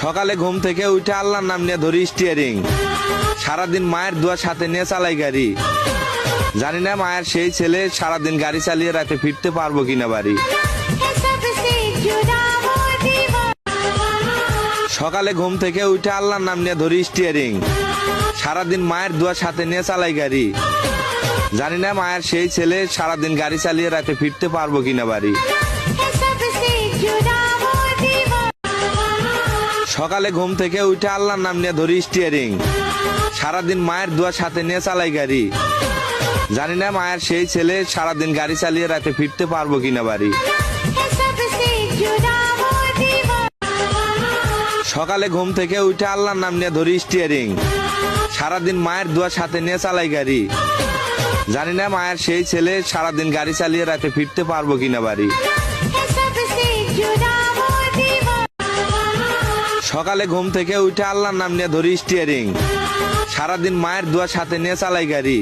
সকালে ঘুম থেকে উঠে আল্লাহর নাম নিয়ে ধরি স্টিয়ারিং, সারাদিন মায়ের দোয়া সাথে নিয়ে চালাই গাড়ি। জানি না মায়ের সেই ছেলে সারাদিন গাড়ি চালিয়ে রাতে ফিরতে পারবো কিনা বাড়ি। সকালে ঘুম থেকে উঠে আল্লাহর নাম নিয়ে ধরি স্টিয়ারিং, সারাদিন মায়ের দোয়া সাথে নিয়ে চালাই গাড়ি। জানি না মায়ের সেই ছেলে সারাদিন গাড়ি চালিয়ে রাতে ফিরতে পারবো কিনা বাড়ি। সকালে ঘুম থেকে উঠে আল্লাহর নাম নিয়ে ধরি স্টিয়ারিং, সারাদিন মায়ের দোয়া সাথে নিয়ে চালাই গাড়ি। জানি না মায়ের সেই ছেলে সারাদিন গাড়ি চালিয়ে রাতে ফিরতে পারবো কিনা বাড়ি। সকালে ঘুম থেকে উঠে আল্লাহর নাম নিয়ে ধরি স্টিয়ারিং, সারাদিন মায়ের দোয়া সাথে নিয়ে চালাই গাড়ি। জানি না মায়ের সেই ছেলে সারাদিন গাড়ি চালিয়ে রাতে ফিরতে পারবো কিনা বাড়ি। সকালে ঘুম থেকে উঠে আল্লাহর নাম নিয়ে ধরি স্টিয়ারিং, সারাদিন মায়ের দোয়া সাথে নিয়ে চালাই গাড়ি।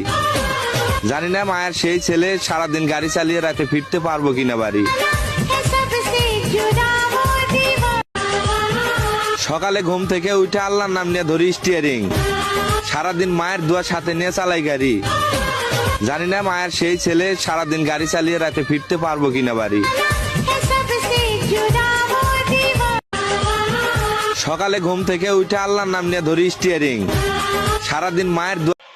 জানি না মায়ের সেই ছেলে সারাদিন গাড়ি চালিয়ে রাতে ফিরতে পারবো কিনা বাড়ি। সকালে ঘুম থেকে উঠে আল্লাহর নাম নিয়ে ধরি স্টিয়ারিং, সারাদিন মায়ের দোয়া সাথে নিয়ে চালাই গাড়ি। জানি না মায়ের সেই ছেলে সারাদিন গাড়ি চালিয়ে রাতে ফিরতে পারবো কিনা বাড়ি। সকালে ঘুম থেকে উঠে আল্লাহর নাম নিয়ে ধরি স্টিয়ারিং, সারাদিন মায়ের দোয়া